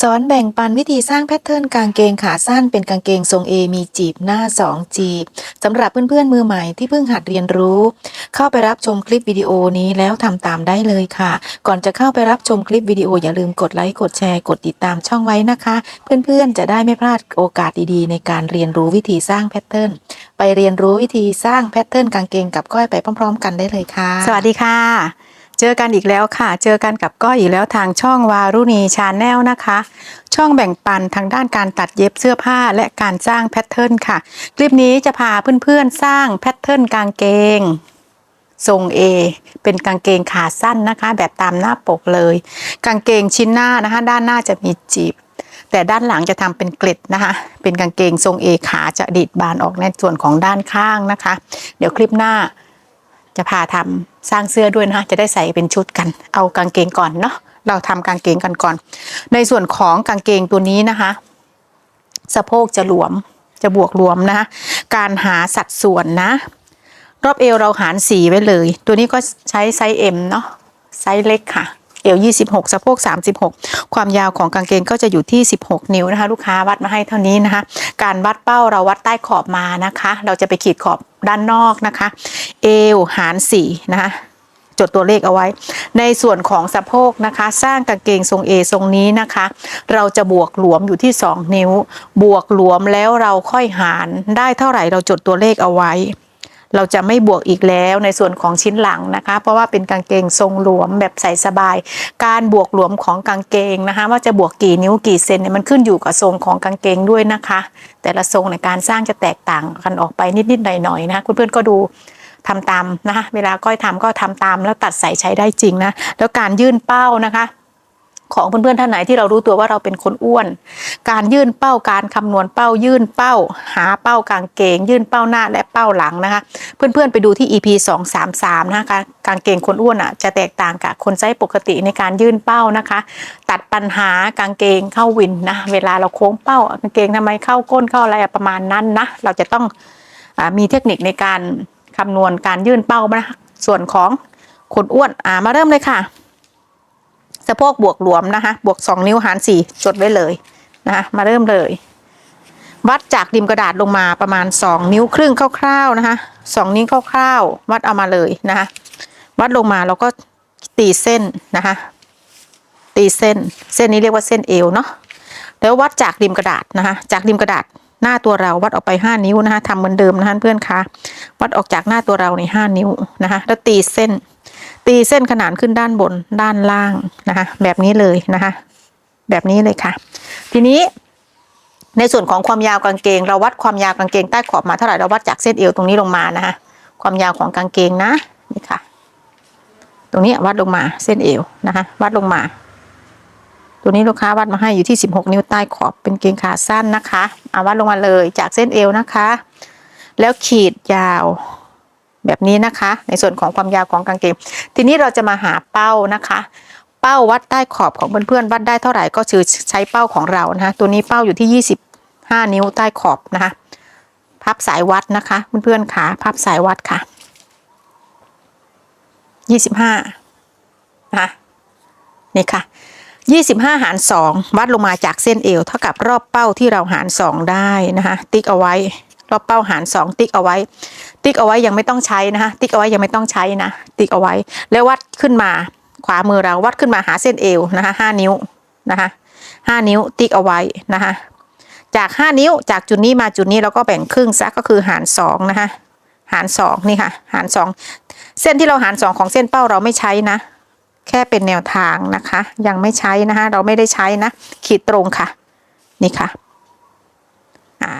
สอนแบ่งปันวิธีสร้างแพทเทิร์นกางเกงขาสั้นเป็นกางเกงทรง A มีจีบหน้า2จีบสำหรับเพื่อนๆมือใหม่ที่เพิ่งหัดเรียนรู้เข้าไปรับชมคลิปวิดีโอนี้แล้วทำตามได้เลยค่ะก่อนจะเข้าไปรับชมคลิปวิดีโออย่าลืมกดไลค์กดแชร์กดติดตามช่องไว้นะคะเพื่อนๆจะได้ไม่พลาดโอกาสดีๆในการเรียนรู้วิธีสร้างแพทเทิร์นไปเรียนรู้วิธีสร้างแพทเทิร์นกางเกงกับก้อยไปพร้อมๆกันได้เลยค่ะสวัสดีค่ะเจอกันอีกแล้วค่ะเจอกันกับก้อยอีกแล้วทางช่องวารุณีชาแนลนะคะช่องแบ่งปันทางด้านการตัดเย็บเสื้อผ้าและการสร้างแพทเทิร์นค่ะคลิปนี้จะพาเพื่อนๆสร้างแพทเทิร์นกางเกงทรง A เป็นกางเกงขาสั้นนะคะแบบตามหน้าปกเลยกางเกงชิ้นหน้านะคะด้านหน้าจะมีจีบแต่ด้านหลังจะทำเป็นเกล็ดนะคะเป็นกางเกงทรง A ขาจะดีดบานออกในส่วนของด้านข้างนะคะเดี๋ยวคลิปหน้าจะพาทำสร้างเสื้อด้วยนะคะจะได้ใส่เป็นชุดกันเอากางเกงก่อนเนาะเราทำกางเกงกันก่อนในส่วนของกางเกงตัวนี้นะคะสะโพกจะหลวมจะบวกรวมนะคะการหาสัดส่วนนะรอบเอวเราหาร4ไว้เลยตัวนี้ก็ใช้ไซส์ M เนาะไซส์เล็กค่ะเอว26สะโพก36ความยาวของกางเกงก็จะอยู่ที่16นิ้วนะคะลูกค้าวัดมาให้เท่านี้นะคะการวัดเป้าเราวัดใต้ขอบมานะคะเราจะไปขีดขอบด้านนอกนะคะเอวหาร4นะคะจดตัวเลขเอาไว้ในส่วนของสะโพกนะคะสร้างกางเกงทรง A ทรงนี้นะคะเราจะบวกหลวมอยู่ที่2นิ้วบวกหลวมแล้วเราค่อยหารได้เท่าไหร่เราจดตัวเลขเอาไว้เราจะไม่บวกอีกแล้วในส่วนของชิ้นหลังนะคะเพราะว่าเป็นกางเกงทรงหลวมแบบใส่สบายการบวกหลวมของกางเกงนะคะว่าจะบวกกี่นิ้วกี่เซนเนี่ยมันขึ้นอยู่กับทรงของกางเกงด้วยนะคะแต่ละทรงในการสร้างจะแตกต่างกันออกไปนิดๆหน่อยๆนะคุณเพื่อนก็ดูทำตามนะคะเวลาก้อยทำก็ทำตามแล้วตัดใส่ใช้ได้จริงนะแล้วการยื่นเป้านะคะของเพื่อนๆท่านไหนที่เรารู้ตัวว่าเราเป็นคนอ้วนการยื่นเป้าการคำนวณเป้ายื่นเป้าหาเป้ากางเกงยื่นเป้าหน้าและเป้าหลังนะคะเพื่อนๆไปดูที่ EP 233นะคะกางเกงคนอ้วนอ่ะจะแตกต่างกับคนไซส์ปกติในการยื่นเป้านะคะตัดปัญหากางเกงเข้าวินนะเวลาเราโค้งเป้ากางเกงทำไมเข้าก้นเข้าอะไรประมาณนั้นนะเราจะต้องมีเทคนิคในการคำนวณการยื่นเป้านะส่วนของคนอ้วนมาเริ่มเลยค่ะสะโพกบวกหลวมนะคะบวก2นิ้วหาร4จดไว้เลยนะคะมาเริ่มเลยวัดจากริมกระดาษลงมาประมาณ2นิ้วครึ่งคร่าวๆนะคะ2นิ้วคร่าวๆวัดเอามาเลยนะคะวัดลงมาเราก็ตีเส้นนะคะตีเส้นนี้เรียกว่าเส้นเอวเนาะแล้ววัดจากริมกระดาษนะคะจากริมกระดาษหน้าตัวเราวัดออกไป5นิ้วนะคะทำเหมือนเดิมนะคะเพื่อนคะวัดออกจากหน้าตัวเราใน5นิ้วนะคะแล้วตีเส้นขนานขึ้นด้านบนด้านล่างนะคะแบบนี้เลยนะคะแบบนี้เลยค่ะทีนี้ในส่วนของความยาวกางเกงเราวัดความยาวกางเกงใต้ขอบมาเท่าไหร่เราวัดจากเส้นเอวตรงนี้ลงมานะคะความยาวของกางเกงนะนี่ค่ะตรงนี้วัดลงมาเส้นเอวนะคะวัดลงมาตัวนี้ลูกค้าวัดมาให้อยู่ที่16นิ้วใต้ขอบเป็นเกงขาสั้นนะคะวัดลงมาเลยจากเส้นเอวนะคะแล้วขีดยาวแบบนี้นะคะในส่วนของความยาวของกางเกงทีนี้เราจะมาหาเป้านะคะเป้าวัดใต้ขอบของเพื่อนๆวัดได้เท่าไหร่ก็คือใช้เป้าของเรานะคะตัวนี้เป้าอยู่ที่25นิ้วใต้ขอบนะคะพับสายวัดนะคะเพื่อนๆขาพับสายวัดค่ะ25นะคะนี่ค่ะ25หาร2วัดลงมาจากเส้นเอวเท่ากับรอบเป้าที่เราหาร2ได้นะคะติ๊กเอาไว้รอบเป้าหาร2ติ๊กเอาไว้ยังไม่ต้องใช้นะคะติ๊กเอาไว้ยังไม่ต้องใช้นะติ๊กเอาไว้แล้ววัดขึ้นมาขวามือเราวัดขึ้นมาหาเส้นเอวนะคะ5นิ้วนะคะ5นิ้วติ๊กเอาไว้นะคะจาก5นิ้วจากจุดนี้มาจุดนี้เราก็แบ่งครึ่งซะก็คือหาร2นะคะหาร2นี่ค่ะหาร2เส้นที่เราหาร2ของเส้นเป้าเราไม่ใช้นะแค่เป็นแนวทางนะคะยังไม่ใช้นะคะเราไม่ได้ใช้นะขีดตรงค่ะนี่ค่ะ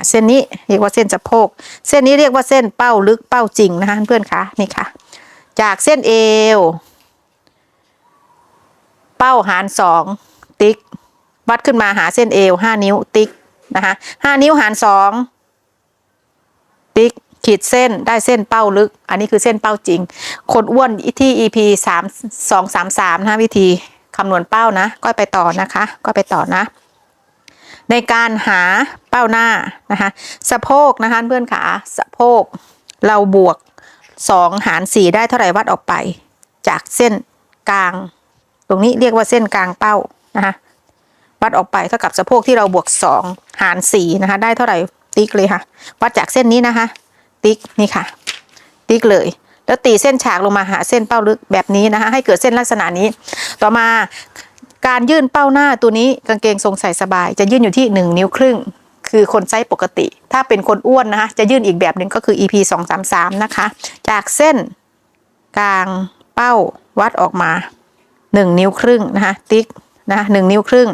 เส้นนี้เรียกว่าเส้นสะโพกเส้นนี้เรียกว่าเส้นเป้าลึกเป้าจริงนะคะเพื่อนคะนี่ค่ะจากเส้นเอวเป้าหาร2ติ๊กวัดขึ้นมาหาเส้นเอว5นิ้วติ๊กนะคะ5นิ้วหาร2ติ๊กขีดเส้นได้เส้นเป้าลึกอันนี้คือเส้นเป้าจริงคนอ้วนที่ EP 233นะวิธีคำนวณเป้านะก็ไปต่อนะคะก็ไปต่อนะในการหาเป้าหน้านะคะสะโพกนะคะเพื่อนขาสะโพกเราบวก2หาร4ได้เท่าไหร่วัดออกไปจากเส้นกลางตรงนี้เรียกว่าเส้นกลางเป้านะคะ วัดออกไปเท่ากับสะโพกที่เราบวก2หาร4นะคะได้เท่าไหร่ติ๊กเลยค่ะวัดจากเส้นนี้นะคะติ๊กนี่ค่ะติ๊กเลยแล้วตีเส้นฉากลงมาหาเส้นเป้าลึกแบบนี้นะคะให้เกิดเส้นลักษณะนี้ต่อมาการยื่นเป้าหน้าตัวนี้กางเกงทรงใส่สบายจะยื่นอยู่ที่1 นิ้วครึ่งคือคนไซส์ปกติถ้าเป็นคนอ้วนนะคะจะยื่นอีกแบบหนึ่งก็คือ EP 233นะคะจากเส้นกลางเป้าวัดออกมา1 นิ้วครึ่งนะคะติ๊กนะ1 นิ้วครึ่ง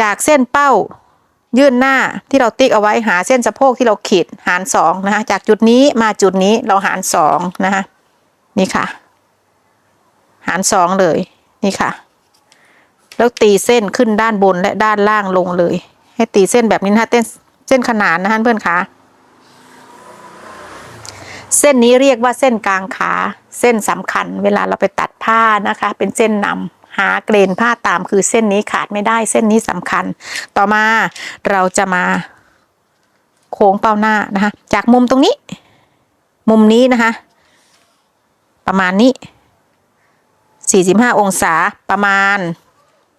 จากเส้นเป้ายื่นหน้าที่เราติ๊กเอาไว้หาเส้นสะโพกที่เราขีดหาร2นะคะจากจุดนี้มาจุดนี้เราหาร2นะคะนี่ค่ะหาร2เลยนี่ค่ะแล้วตีเส้นขึ้นด้านบนและด้านล่างลงเลยให้ตีเส้นแบบนี้นะคะเส้นขนานนะคะเพื่อนคะเส้นนี้เรียกว่าเส้นกลางขาเส้นสำคัญเวลาเราไปตัดผ้านะคะเป็นเส้นนำหาเกรนผ้าตามคือเส้นนี้ขาดไม่ได้เส้นนี้สำคัญต่อมาเราจะมาโค้งเป้าหน้านะคะจากมุมตรงนี้มุมนี้นะคะประมาณนี้45 องศาประมาณ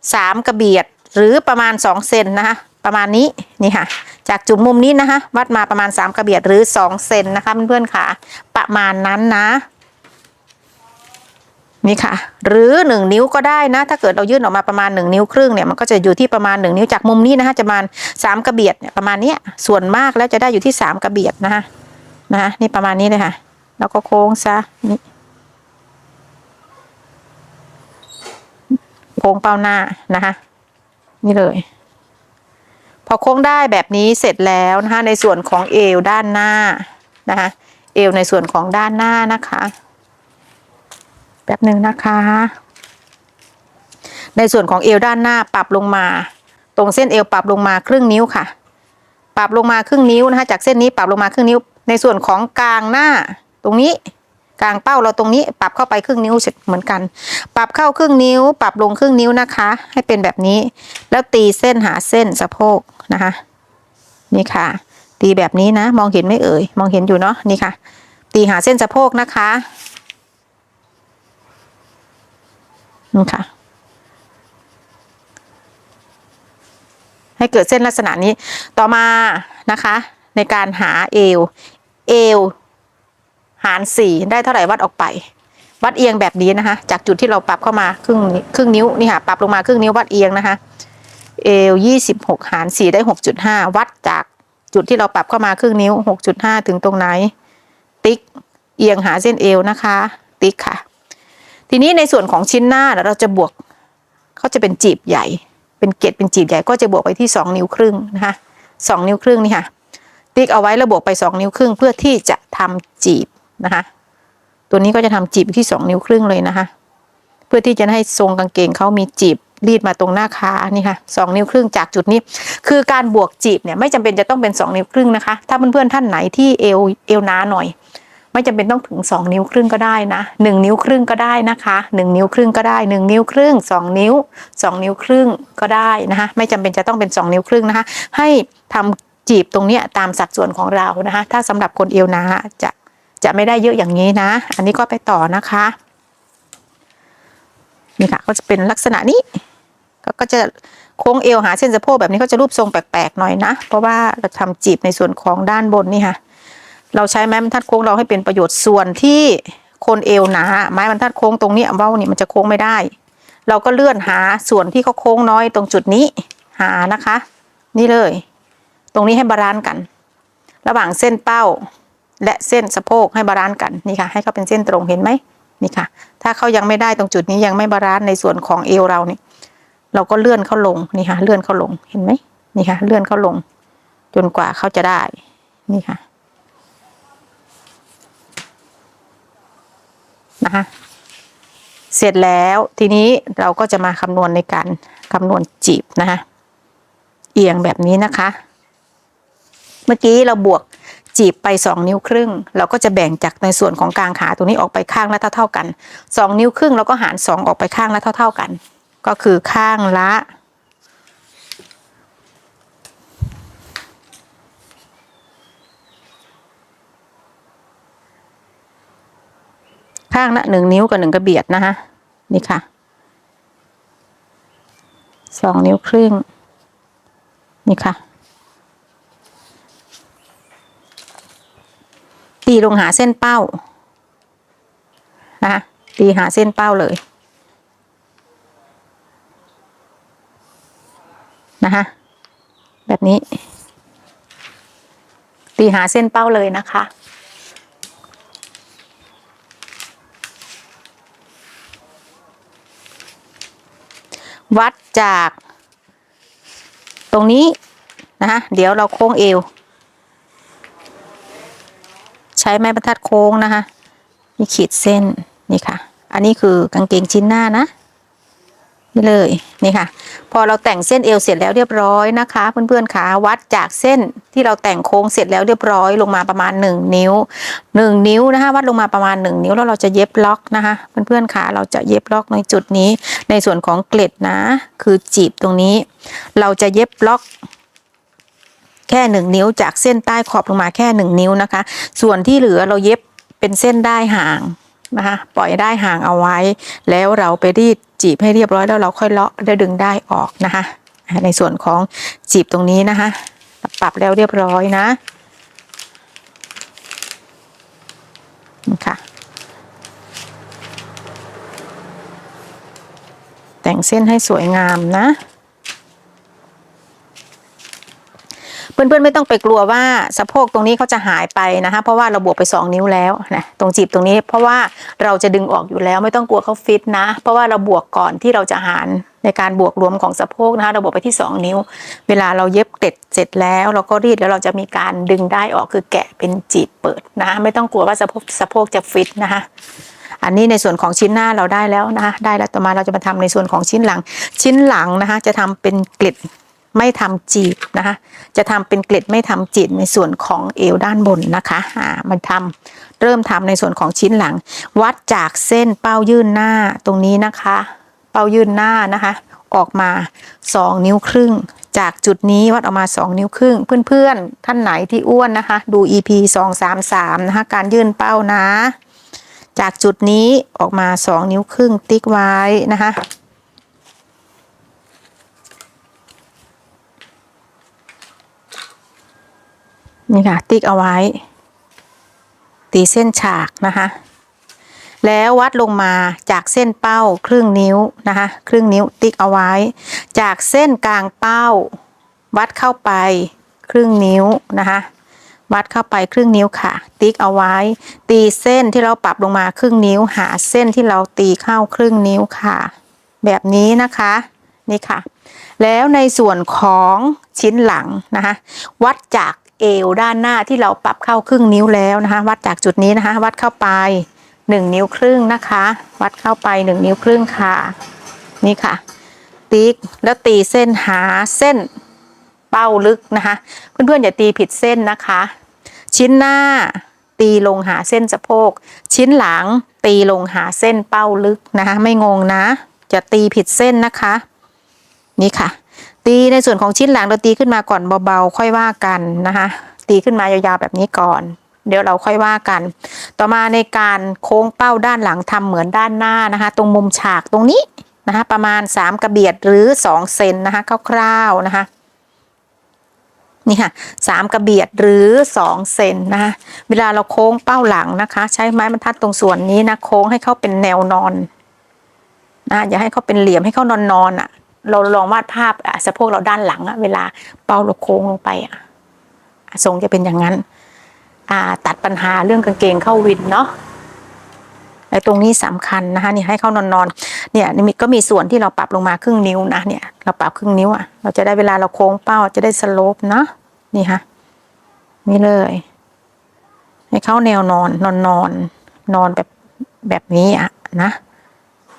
3 กระเบียดหรือประมาณ2 เซนนะคะประมาณนี้นี่ค่ะจากจุดมุมนี้นะคะวัดมาประมาณ3 กระเบียดหรือ2 เซนนะคะเพื่อนๆค่ะประมาณนั้นนะนี่ค่ะหรือ1 นิ้วก็ได้นะถ้าเกิดเรายื่นออกมาประมาณ1 นิ้วครึ่งเนี่ยมันก็จะอยู่ที่ประมาณ1 นิ้วจากมุมนี้นะคะจะประมาณ3 กระเบียดเนี่ยประมาณนี้ส่วนมากแล้วจะได้อยู่ที่3 กระเบียดนะคะนี่ประมาณนี้เลยค่ะแล้วก็โค้งซะนี่โค้งเป้าหน้านะคะนี่เลยพอโค้งได้แบบนี้เสร็จแล้วนะคะในส่วนของเอวด้านหน้านะคะเอวในส่วนของด้านหน้านะคะแป๊บหนึ่งนะคะในส่วนของเอวด้านหน้าปรับลงมาตรงเส้นเอวปรับลงมาครึ่งนิ้วค่ะปรับลงมาครึ่งนิ้วนะคะจากเส้นนี้ปรับลงมาครึ่งนิ้วในส่วนของกลางหน้าตรงนี้กลางเป้าเราตรงนี้ปรับเข้าไปครึ่งนิ้วเหมือนกันปรับเข้าครึ่งนิ้วปรับลงครึ่งนิ้วนะคะให้เป็นแบบนี้แล้วตีเส้นหาเส้นสะโพกนะคะนี่ค่ะตีแบบนี้นะมองเห็นไหมเอ่ยมองเห็นอยู่เนาะนี่ค่ะตีหาเส้นสะโพกนะคะนี่ค่ะให้เกิดเส้นลักษณะนี้ต่อมานะคะในการหาเอวหาร4ได้เท่าไหร่วัดออกไปวัดเอียงแบบนี้นะคะจากจุดที่เราปรับเข้ามาครึ่งนิ้วนี่ค่ะปรับลงมาครึ่งนิ้ววัดเอียงนะคะเอว26หาร4ได้ 6.5 วัดจากจุดที่เราปรับเข้ามาครึ่งนิ้ว 6.5 ถึงตรงไหนติ๊กเอียงหาเส้นเอวนะคะติ๊กค่ะทีนี้ในส่วนของชิ้นหน้าเราจะบวกเขาจะเป็นจีบใหญ่เป็นเกล็ดเป็นจีบใหญ่ก็จะบวกไปที่2 นิ้วครึ่งนะคะ2 นิ้วครึ่งนี่ค่ะติ๊กเอาไว้แล้วบวกไป2 นิ้วครึ่งเพื่อที่จะทำจีบนะคะตัวนี้ก็จะทำจีบที่2 นิ้วครึ่งเลยนะคะเพื่อที่จะให้ทรงกางเกงเขามีจีบรีดมาตรงหน้าขานี่ค่ะ2 นิ้วครึ่งจากจุดนี้คือการบวกจีบเนี่ยไม่จำเป็นจะต้องเป็น2 นิ้วครึ่งนะคะถ้าเพื่อนๆท่านไหนที่เอวหนาหน่อยไม่จำเป็นต้องถึง2 นิ้วครึ่งก็ได้นะ1 นิ้วครึ่งก็ได้นะคะ1 นิ้วครึ่งก็ได้1 นิ้วครึ่ง2 นิ้ว2 นิ้วครึ่งก็ได้นะคะไม่จำเป็นจะต้องเป็น2 นิ้วครึ่งนะคะให้ทำจีบตรงเนี้ยตามสัดส่วนของเรานะคะถ้าสำหรับคนเอวหนาจะไม่ได้เยอะอย่างนี้นะอันนี้ก็ไปต่อนะคะนี่ค่ะก็จะเป็นลักษณะนี้ก็จะโค้งเอวหาเส้นสะโพกแบบนี้ก็จะรูปทรงแปลกๆหน่อยนะเพราะว่าเราทำจีบในส่วนของด้านบนนี่ค่ะเราใช้ไม้บรรทัดโค้งเราให้เป็นประโยชน์ส่วนที่คนเอวหนาไม้บรรทัดโค้งตรงนี้เว้านี่มันจะโค้งไม่ได้เราก็เลื่อนหาส่วนที่เขาโค้งน้อยตรงจุดนี้หานะคะนี่เลยตรงนี้ให้บาลานซ์กันระหว่างเส้นเป้าและเส้นสะโพกให้บาลานซ์กันนี่ค่ะให้เขาเป็นเส้นตรงเห็นไหมนี่ค่ะถ้าเขายังไม่ได้ตรงจุดนี้ยังไม่บาลานซ์ในส่วนของเอวเรานี่เราก็เลื่อนเขาลงนี่ค่ะเลื่อนเขาลงเห็นไหมนี่ค่ะเลื่อนเขาลงจนกว่าเขาจะได้นี่ค่ะนะคะเสร็จแล้วทีนี้เราก็จะมาคำนวณในการคำนวณจีบนะคะเอียงแบบนี้นะคะเมื่อกี้เราบวกจีบไป2 นิ้วครึ่งเราก็จะแบ่งจากในส่วนของกลางขาตัวนี้ออกไปข้างละเท่ากัน2 นิ้วครึ่งเราก็หาร2ออกไปข้างละเท่ากันก็คือข้างละ1 นิ้วกับ1 กระเบียดนะคะนี่ค่ะ 2 นิ้วครึ่งนี่ค่ะตีลงหาเส้นเป้านะคะตีหาเส้นเป้าเลยนะคะแบบนี้ตีหาเส้นเป้าเลยนะคะวัดจากตรงนี้นะคะเดี๋ยวเราโค้งเอวใช้ไม้บรรทัดโค้งนะคะนี่ขีดเส้นนี่ค่ะอันนี้คือกางเกงชิ้นหน้านะนี่เลยนี่ค่ะพอเราแต่งเส้นเอวเสร็จแล้วเรียบร้อยนะคะเพื่อนๆค่ะวัดจากเส้นที่เราแต่งโค้งเสร็จแล้วเรียบร้อยลงมาประมาณ1 นิ้ว1 นิ้วนะคะวัดลงมาประมาณ1 นิ้วแล้วเราจะเย็บล็อกนะคะเพื่อนๆค่ะเราจะเย็บล็อกในจุดนี้ในส่วนของเกล็ดนะคือจีบตรงนี้เราจะเย็บล็อกแค่1 นิ้วจากเส้นใต้ขอบลงมาแค่1 นิ้วนะคะส่วนที่เหลือเราเย็บเป็นเส้นได้ห่างนะคะปล่อยได้ห่างเอาไว้แล้วเราไปรีดจีบให้เรียบร้อยแล้วเราค่อยเลาะแล้วดึงได้ออกนะคะในส่วนของจีบตรงนี้นะคะปรับแล้วเรียบร้อยนะค่ะแต่งเส้นให้สวยงามนะเพื่อนๆไม่ต้องไปกลัวว่าสะโพกตรงนี้เขาจะหายไปนะคะเพราะว่าเราบวกไป2 นิ้วแล้วนะตรงจีบตรงนี้เพราะว่าเราจะดึงออกอยู่แล้วไม่ต้องกลัวเขาฟิตนะเพราะว่าเราบวกก่อนที่เราจะหารในการบวกรวมของสะโพกนะคะเราบวกไปที่2 นิ้วเวลาเราเย็บเกล็ดเสร็จแล้วเราก็รีดแล้วเราจะมีการดึงได้ออกคือแกะเป็นจีบเปิดนะไม่ต้องกลัวว่าสะโพกจะฟิตนะคะอันนี้ในส่วนของชิ้นหน้าเราได้แล้วนะคะได้แล้วต่อมาเราจะมาทำในส่วนของชิ้นหลังนะคะจะทำเป็นเกล็ดไม่ทำจีบนะคะจะทำเป็นเกล็ดไม่ทำจีบในส่วนของเอวด้านบนนะคะมันเริ่มทำในส่วนของชิ้นหลังวัดจากเส้นเป้ายื่นหน้าตรงนี้นะคะเป้ายื่นหน้านะคะออกมา2 นิ้วครึ่งจากจุดนี้วัดออกมา2 นิ้วครึ่งเพื่อนๆท่านไหนที่อ้วนนะคะดู EP 233นะคะการยื่นเป้านะจากจุดนี้ออกมา2 นิ้วครึ่งติ๊กไว้นะคะนี่ค่ะติ๊กเอาไว้ตีเส้นฉากนะคะแล้ววัดลงมาจากเส้นเป้า1/2 นิ้วนะคะ1/2 นิ้วติ๊กเอาไว้จากเส้นกลางเป้าวัดเข้าไป1/2 นิ้วนะคะวัดเข้าไป1/2 นิ้วค่ะติ๊กเอาไว้ตีเส้นที่เราปรับลงมา1/2 นิ้วหาเส้นที่เราตีเข้า1/2 นิ้วค่ะแบบนี้นะคะนี่ค่ะแล้วในส่วนของชิ้นหลังนะคะวัดจากเอวด้านหน้าที่เราปรับเข้า1/2 นิ้วแล้วนะคะวัดจากจุดนี้นะคะวัดเข้าไป1 นิ้วครึ่งนะคะวัดเข้าไป1 นิ้วครึ่งค่ะนี่ค่ะติ๊กแล้วตีเส้นหาเส้นเป้าลึกนะคะเพื่อนๆอย่าตีผิดเส้นนะคะชิ้นหน้าตีลงหาเส้นสะโพกชิ้นหลังตีลงหาเส้นเป้าลึกนะคะไม่งงนะจะตีผิดเส้นนะคะนี่ค่ะตีในส่วนของชิ้นหลังเราตีขึ้นมาก่อนเบาๆค่อยว่ากันนะคะตีขึ้นมายาวๆแบบนี้ก่อนเดี๋ยวเราค่อยว่ากันต่อมาในการโค้งเป้าด้านหลังทำเหมือนด้านหน้านะคะตรงมุมฉากตรงนี้นะคะประมาณ3 กระเบียดหรือ2 เซนนะคะคร่าวๆนะคะนี่ค่ะ3 กระเบียดหรือ2 เซนนะคะเวลาเราโค้งเป้าหลังนะคะใช้ไม้บรรทัดตรงส่วนนี้นะโค้งให้เขาเป็นแนวนอนนะอย่าให้เขาเป็นเหลี่ยมให้เขานอนอ่ะเราลองวาดภาพสะโพกเราด้านหลังเวลาเป้าเราโค้งลงไปทรงจะเป็นอย่างนั้นตัดปัญหาเรื่องกางเกงเข้าวินเนาะไอ้ตรงนี้สำคัญนะคะนี่ให้เขานอนเนี่ยนี่ก็มีส่วนที่เราปรับลงมา1/2 นิ้วนะเนี่ยเราปรับ1/2 นิ้วเราจะได้เวลาเราโค้งเป้าจะได้สโลปเนาะนี่ค่ะนี่เลยให้เขาแนวนอนแบบนี้นะ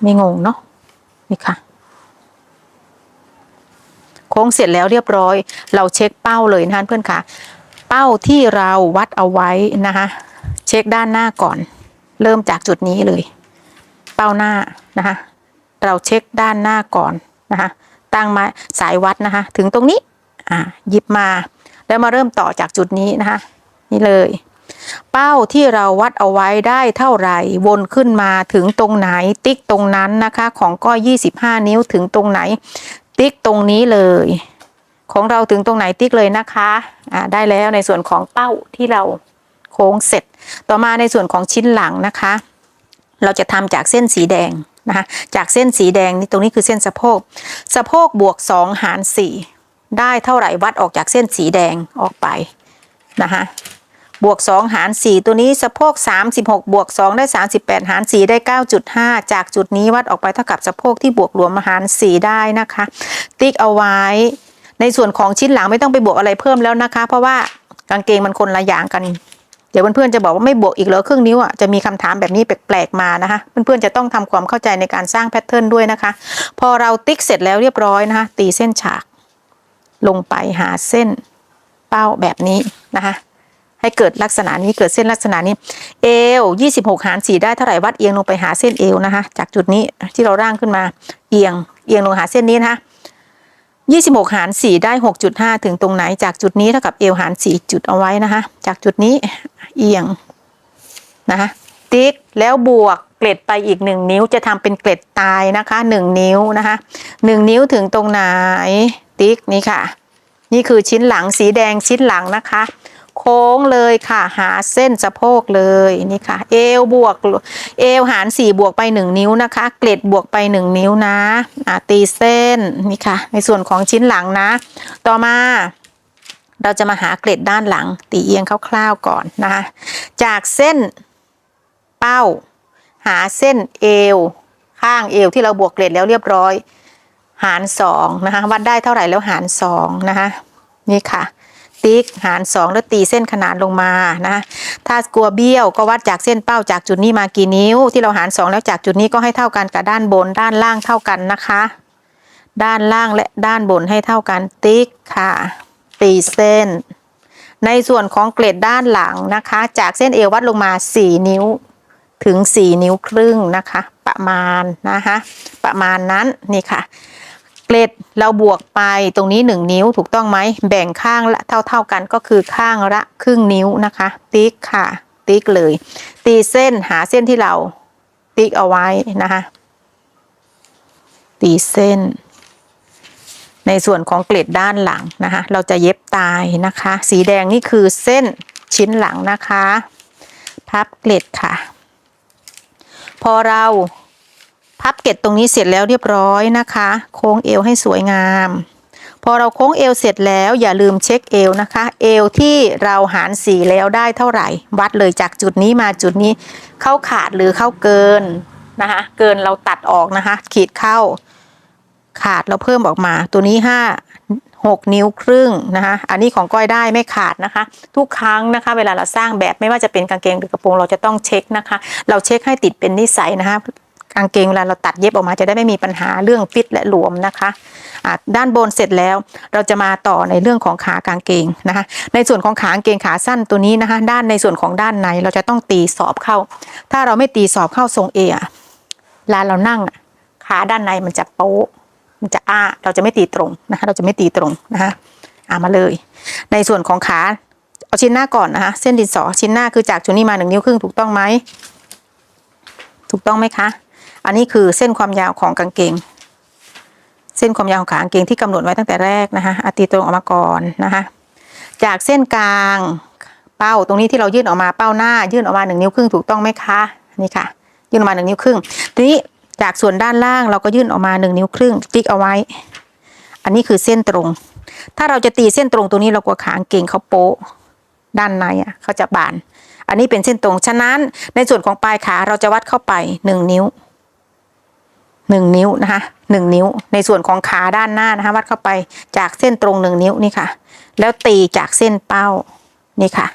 ไม่งงเนาะนี่ค่ะโค้งเสร็จแล้วเรียบร้อยเราเช็คเป้าเลยนะคะเพื่อนค่ะเป้าที่เราวัดเอาไว้นะคะเช็คด้านหน้าก่อนเริ่มจากจุดนี้เลยเป้าหน้านะคะเราเช็คด้านหน้าก่อนนะคะตั้งไม้สายวัดนะคะถึงตรงนี้หยิบมาแล้วมาเริ่มต่อจากจุดนี้นะคะนี่เลยเป้าที่เราวัดเอาไว้ได้เท่าไหร่วนขึ้นมาถึงตรงไหนติ๊กตรงนั้นนะคะของก้อย25 นิ้วถึงตรงไหน ติ๊กตรงนี้เลย ของเราถึงตรงไหนติ๊กเลยนะคะได้แล้วในส่วนของเป้าที่เราโค้งเสร็จต่อมาในส่วนของชิ้นหลังนะคะเราจะทำจากเส้นสีแดงนะคะจากเส้นสีแดงนี่ตรงนี้คือเส้นสะโพกบวก2หาร4ได้เท่าไหร่วัดออกจากเส้นสีแดงออกไปนะคะบวก2หาร4ตัวนี้สะโพก36บวก2ได้38หาร4ได้ 9.5 จากจุดนี้วัดออกไปเท่ากับสะโพกที่บวกรวมหาร4ได้นะคะติ๊กเอาไว้ในส่วนของชิ้นหลังไม่ต้องไปบวกอะไรเพิ่มแล้วนะคะเพราะว่ากางเกงมันคนละอย่างกันเดี๋ยวเพื่อนๆจะบอกว่าไม่บวกอีกเหรอครึ่งนิ้วจะมีคำถามแบบนี้แปลกๆมานะคะเพื่อนๆจะต้องทำความเข้าใจในการสร้างแพทเทิร์นด้วยนะคะพอเราติ๊กเสร็จแล้วเรียบร้อยนะคะตีเส้นฉากลงไปหาเส้นเป้าแบบนี้นะคะให้เกิดลักษณะนี้เกิดเส้นลักษณะนี้เอว26หาร4ได้เท่าไหร่วัดเอียงลงไปหาเส้นเอวนะคะจากจุดนี้ที่เราร่างขึ้นมาเอียงลงหาเส้นนี้นะคะ26หาร4ได้ 6.5 ถึงตรงไหนจากจุดนี้เท่ากับเอวหาร4จุดเอาไว้นะคะจากจุดนี้เอียงนะคะติ๊กแล้วบวกเกล็ดไปอีก1นิ้วจะทำเป็นเกล็ดตายนะคะ1นิ้วนะคะ1นิ้วถึงตรงไหนติ๊กนี่ค่ะนี่คือชิ้นหลังสีแดงชิ้นหลังนะคะโค้งเลยค่ะหาเส้นสะโพกเลยนี่ค่ะเอวหาร4บวกไป1นิ้วนะคะเกล็ดบวกไป1นิ้วนะตีเส้นนี่ค่ะในส่วนของชิ้นหลังนะต่อมาเราจะมาหาเกล็ดด้านหลังตีเอียงคร่าวๆก่อนนะคะจากเส้นเป้าหาเส้นเอวข้างเอวที่เราบวกเกล็ดแล้วเรียบร้อยหาร2นะคะวัดได้เท่าไหร่แล้วหาร2นะคะนี่ค่ะติ๊กหาร2แล้วตีเส้นขนานลงมานะถ้ากลัวเบี้ยวก็วัดจากเส้นเป้าจากจุดนี้มากี่นิ้วที่เราหาร2แล้วจากจุดนี้ก็ให้เท่ากันกับด้านบนด้านล่างเท่ากันนะคะด้านล่างและด้านบนให้เท่ากันติ๊กค่ะตีเส้นในส่วนของเกล็ดด้านหลังนะคะจากเส้นเอววัดลงมา4นิ้วถึง4นิ้วครึ่งนะคะประมาณนะคะประมาณนั้นนี่ค่ะเกล็ดเราบวกไปตรงนี้1นิ้วถูกต้องไหมแบ่งข้างละเท่ากันก็คือข้างละครึ่งนิ้วนะคะติ๊กค่ะติ๊กเลยตีเส้นหาเส้นที่เราติ๊กเอาไว้นะคะตีเส้นในส่วนของเกล็ดด้านหลังนะคะเราจะเย็บตายนะคะสีแดงนี่คือเส้นชิ้นหลังนะคะพับเกล็ดค่ะพอเราพับเกล็ดตรงนี้เสร็จแล้วเรียบร้อยนะคะโค้งเอวให้สวยงามพอเราโค้งเอวเสร็จแล้วอย่าลืมเช็คเอวนะคะเอวที่เราหาร4แล้วได้เท่าไหร่วัดเลยจากจุดนี้มาจุดนี้เข้าขาดหรือเข้าเกินนะคะเกินเราตัดออกนะคะขีดเข้าขาดเราเพิ่มออกมาตัวนี้6 นิ้วครึ่งนะคะอันนี้ของก้อยได้ไม่ขาดนะคะทุกครั้งนะคะเวลาเราสร้างแบบไม่ว่าจะเป็นกางเกงหรือกระโปรงเราจะต้องเช็คนะคะเราเช็คให้ติดเป็นนิสัยนะคะกางเกงเวลาเราตัดเย็บออกมาจะได้ไม่มีปัญหาเรื่องฟิตและหลวมนะคะด้านบนเสร็จแล้วเราจะมาต่อในเรื่องของขากางเกงนะคะในส่วนของขากางเกงขาสั้นตัวนี้นะคะด้านในส่วนของด้านในเราจะต้องตีสอบเข้าถ้าเราไม่ตีสอบเข้าทรงเอเวลาเรานั่งขาด้านในมันจะโป๊ะมันจะเราจะไม่ตีตรงนะคะเราจะไม่ตีตรงนะคะมาเลยในส่วนของขาเอาชิ้นหน้าก่อนนะคะเส้นดินสอชิ้นหน้าคือจากจุดนี้มา1 นิ้วครึ่งถูกต้องไหมถูกต้องไหมคะอันนี้คือเส้นความยาวของกางเกงเส้นความยาวของขากางเกงที่กำหนดไว้ตั้งแต่แรกนะคะตีตรงออกมาก่อนนะคะจากเส้นกลางเป้าตรงนี้ที่เรายื่นออกมาเป้าหน้ายื่นออกมา1 นิ้วครึ่งถูกต้องไหมคะนี่ค่ะยื่นออกมา1 นิ้วครึ่งทีนี้จากส่วนด้านล่างเราก็ยื่นออกมา1 นิ้วครึ่งติ๊กเอาไว้อันนี้คือเส้นตรงถ้าเราจะตีเส้นตรงตรงนี้เรากลัวขากางเกงเขาโป๊ะด้านในเขาจะบานอันนี้เป็นเส้นตรงฉะนั้นในส่วนของปลายขาเราจะวัดเข้าไป1 นิ้ว1 นิ้วนะคะ1 นิ้วในส่วนของขาด้านหน้านะคะวัดเข้าไปจากเส้นตรง1 นิ้วนี่ค่ะแล้วตีจากเส้นเป้านี่ค่ะ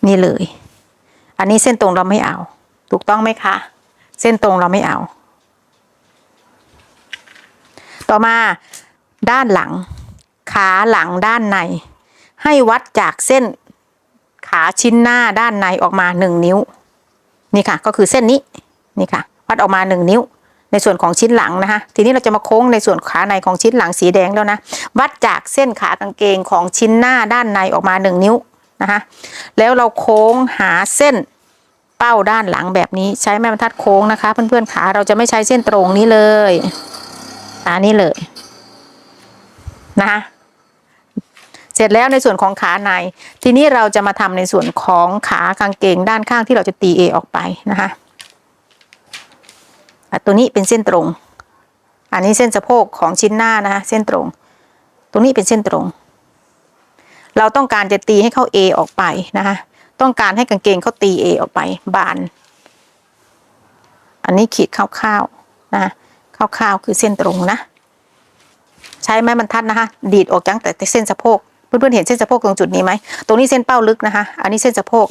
นี่เลยอันนี้เส้นตรงเราไม่เอาถูกต้องไหมคะเส้นตรงเราไม่เอาต่อมาด้านหลังขาหลังด้านในให้วัดจากเส้นขาชิ้นหน้าด้านในออกมา1 นิ้วนี่ค่ะก็คือเส้นนี้นี่ค่ะวัดออกมา1 นิ้วในส่วนของชิ้นหลังนะคะทีนี้เราจะมาโค้งในส่วนขาในของชิ้นหลังสีแดงแล้วนะวัดจากเส้นขากางเกงของชิ้นหน้าด้านในออกมา1 นิ้วนะคะแล้วเราโค้งหาเส้นเป้าด้านหลังแบบนี้ใช้ไม้บรรทัดโค้งนะคะเพื่อนๆขาเราจะไม่ใช้เส้นตรงนี้เลยนี่เลย นะคะเสร็จแล้วในส่วนของขาในทีนี้เราจะมาทำในส่วนของขากางเกงด้านข้างที่เราจะตีเอออกไปนะคะตัวนี้เป็นเส้นตรงอันนี้เส้นสะโพกของชิ้นหน้านะคะเส้นตรงตรงนี้เป็นเส้นตรงเราต้องการจะตีให้เข้า A ออกไปนะคะต้องการให้กางเกงเขาตี A ออกไปบานอันนี้ขีดคร่าวๆนะคร่าวๆคือเส้นตรงนะใช้ไม้บรรทัดนะคะดีดออกจากแต่เส้นสะโพกเพื่อนๆเห็นเส้นสะโพกตรงจุดนี้ไหมตรงนี้เส้นเป้าลึกนะคะอันนี้เส้นสะโพก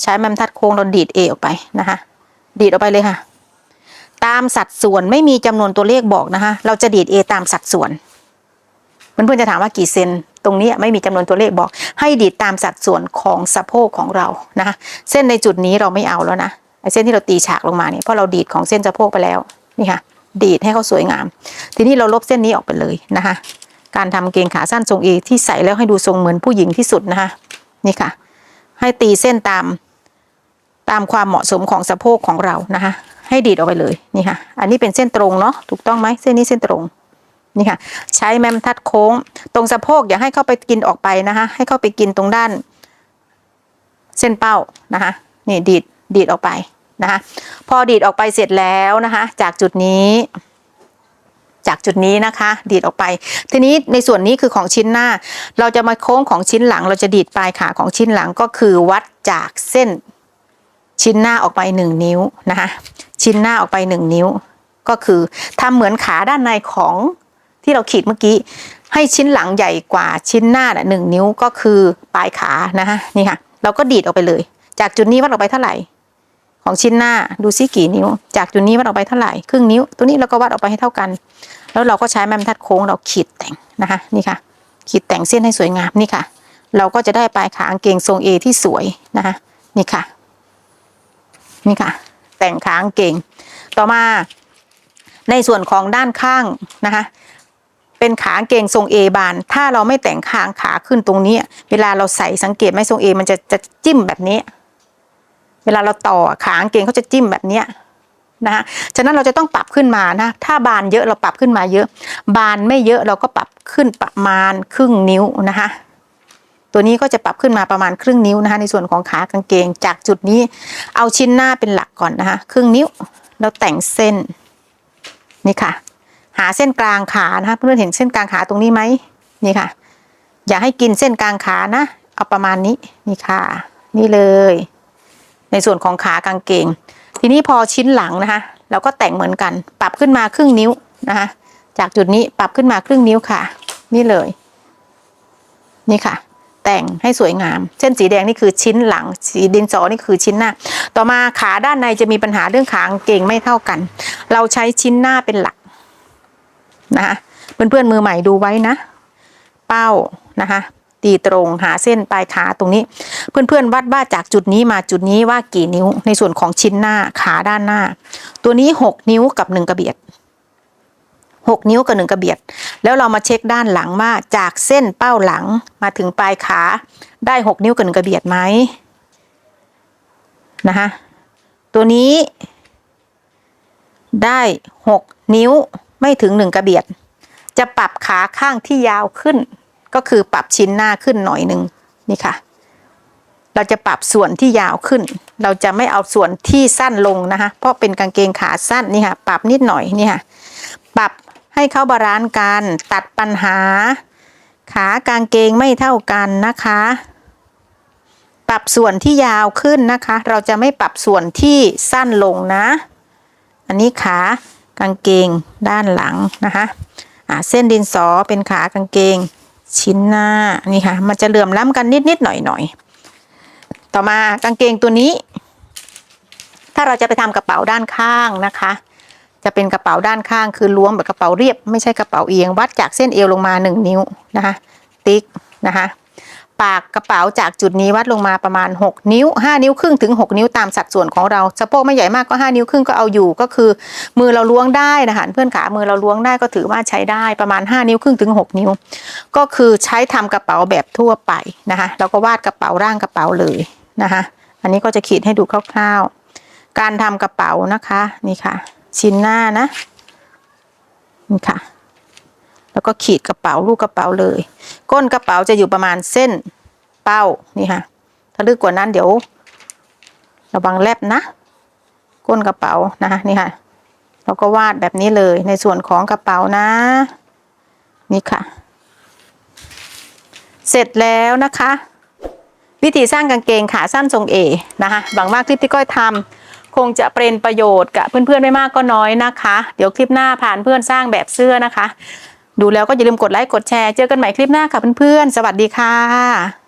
ใช้ไม้บรรทัดโค้งเราดีด A ออกไปนะคะดีดออกไปเลยค่ะตามสัดส่วนไม่มีจำนวนตัวเลขบอกนะคะเราจะดีด A ตามสัดส่วนเพื่อนๆจะถามว่ากี่เซนตรงนี้ไม่มีจำนวนตัวเลขบอกให้ดีดตามสัดส่วนของสะโพกของเรานะคะเส้นในจุดนี้เราไม่เอาแล้วนะไอ้เส้นที่เราตีฉากลงมาเนี่ยเพราะเราดีดของเส้นสะโพกไปแล้วนี่ค่ะดีดให้เขาสวยงามทีนี้เราลบเส้นนี้ออกไปเลยนะคะการทำเกงขาสั้นทรง A ที่ใส่แล้วให้ดูทรงเหมือนผู้หญิงที่สุดนะคะนี่ค่ะให้ตีเส้นตามความเหมาะสมของสะโพกของเรานะคะให้ดีดออกไปเลยนี่ค่ะอันนี้เป็นเส้นตรงเนาะถูกต้องไหมเส้นนี้เส้นตรงนี่ค่ะใช้แม่บรรทัดโค้งตรงสะโพกอย่าให้เข้าไปกินออกไปนะคะให้เข้าไปกินตรงด้านเส้นเป้านะคะนี่ดีดออกไปนะคะพอดีดออกไปเสร็จแล้วนะคะจากจุดนี้นะคะดีดออกไปทีนี้ในส่วนนี้คือของชิ้นหน้าเราจะมาโค้งของชิ้นหลังเราจะดีดปลายขาของชิ้นหลังก็คือวัดจากเส้นชิ้นหน้าออกไป1 นิ้วนะคะชิ้นหน้าออกไป1 นิ้วก็คือทำเหมือนขาด้านในของที่เราขีดเมื่อกี้ให้ชิ้นหลังใหญ่กว่าชิ้นหน้า1 นิ้วก็คือปลายขานะคะนี่ค่ะเราก็ดีดออกไปเลยจากจุดนี้วัดออกไปเท่าไหร่ของชิ้นหน้าดูซิกี่นิ้วจากจุดนี้วัดออกไปเท่าไหร่ครึ่งนิ้วตัวนี้เราก็วัดออกไปให้เท่ากันแล้วเราก็ใช้ไม้บรรทัดโค้งเราขีดแต่งนะคะนี่ค่ะขีดแต่งเส้นให้สวยงามนี่ค่ะเราก็จะได้ปลายขากางเกงทรง A ที่สวยนะคะนี่ค่ะนี่ค่ะแต่งขากางเกงต่อมาในส่วนของด้านข้างนะคะเป็นขากางเกงทรง A บานถ้าเราไม่แต่งคางขาขึ้นตรงนี้เวลาเราใส่สังเกตไหมทรง A มันจะจิ้มแบบนี้เวลาเราต่อขากางเกงเขาจะจิ้มแบบนี้นะคะฉะนั้นเราจะต้องปรับขึ้นมานะถ้าบานเยอะเราปรับขึ้นมาเยอะบานไม่เยอะเราก็ปรับขึ้นประมาณครึ่งนิ้วนะคะตัวนี้ก็จะปรับขึ้นมาประมาณครึ่งนิ้วนะคะในส่วนของขากางเกงจากจุดนี้เอาชิ้นหน้าเป็นหลักก่อนนะคะครึ่งนิ้วแล้วแต่งเส้นนี่ค่ะหาเส้นกลางขานะคะเพื่อนเห็นเส้นกลางขาตรงนี้ไหมนี่ค่ะอย่าให้กินเส้นกลางขานะเอาประมาณนี้นี่ค่ะนี่เลยในส่วนของขากางเกงทีนี้พอชิ้นหลังนะคะเราก็แต่งเหมือนกันปรับขึ้นมาครึ่งนิ้วนะคะจากจุดนี้ปรับขึ้นมาครึ่งนิ้วค่ะนี่เลยนี่ค่ะแต่งให้สวยงามเส้นสีแดงนี่คือชิ้นหลังสีดินสอนี่คือชิ้นหน้าต่อมาขาด้านในจะมีปัญหาเรื่องขากางเกงไม่เท่ากันเราใช้ชิ้นหน้าเป็นหลักนะคะเพื่อนๆมือใหม่ดูไว้นะเป้านะคะตีตรงหาเส้นปลายขาตรงนี้เพื่อนๆวัดว่าจากจุดนี้มาจุดนี้ว่ากี่นิ้วในส่วนของชิ้นหน้าขาด้านหน้าตัวนี้6 นิ้วกับ1 กระเบียด6 นิ้วกับ1 กระเบียดแล้วเรามาเช็คด้านหลังว่าจากเส้นเป้าหลังมาถึงปลายขาได้6 นิ้วกับ1 กระเบียดไหมนะคะตัวนี้ได้6 นิ้วไม่ถึง1 กระเบียดจะปรับขาข้างที่ยาวขึ้นก็คือปรับชิ้นหน้าขึ้นหน่อยนึงนี่ค่ะเราจะปรับส่วนที่ยาวขึ้นเราจะไม่เอาส่วนที่สั้นลงนะคะเพราะเป็นกางเกงขาสั้นนี่ค่ะปรับนิดหน่อยนี่ค่ะปรับให้เข้าบาลานซ์กันตัดปัญหาขากางเกงไม่เท่ากันนะคะปรับส่วนที่ยาวขึ้นนะคะเราจะไม่ปรับส่วนที่สั้นลงนะอันนี้ขากางเกงด้านหลังนะคะเส้นดินสอเป็นขากางเกงชิ้นหน้านี่ค่ะมันจะเหลื่อมล้ำกันนิดหน่อยต่อมากางเกงตัวนี้ถ้าเราจะไปทำกระเป๋าด้านข้างนะคะจะเป็นกระเป๋าด้านข้างคือล้วงแบบกระเป๋าเรียบไม่ใช่กระเป๋าเอียงวัดจากเส้นเอวลงมา1 นิ้วนะคะติ๊กนะคะปากกระเป๋าจากจุดนี้วัดลงมาประมาณ6 นิ้ว5 นิ้วครึ่งถึง6 นิ้วตามสัดส่วนของเราสะโพกไม่ใหญ่มากก็5 นิ้วครึ่งก็เอาอยู่ก็คือมือเราล้วงได้นะคะเพื่อนขามือเราล้วงได้ก็ถือว่าใช้ได้ประมาณ5 นิ้วครึ่งถึง6 นิ้วก็คือใช้ทำกระเป๋าแบบทั่วไปนะคะเราก็วาดกระเป๋าร่างกระเป๋าเลยนะคะอันนี้ก็จะขีดให้ดูคร่าวๆการทำกระเป๋านะคะนี่ค่ะชิ้นหน้านะนี่ค่ะ แล้วก็ขีดกระเป๋าลูกกระเป๋าเลยก้นกระเป๋าจะอยู่ประมาณเส้นเป้านี่ค่ะถ้าลึกกว่านั้นเดี๋ยวระวังแลบนะก้นกระเป๋านะคะนี่ค่ะเราก็วาดแบบนี้เลยในส่วนของกระเป๋านะนี่ค่ะเสร็จแล้วนะคะวิธีสร้างกางเกงขาสั้นทรงเอนะคะหวังว่าคลิปที่ก้อยทำคงจะเป็นประโยชน์กับเพื่อนๆไม่มากก็น้อยนะคะเดี๋ยวคลิปหน้าผ่านเพื่อนสร้างแบบเสื้อนะคะดูแล้วก็อย่าลืมกดไลค์กดแชร์เจอกันใหม่คลิปหน้าค่ะเพื่อนๆสวัสดีค่ะ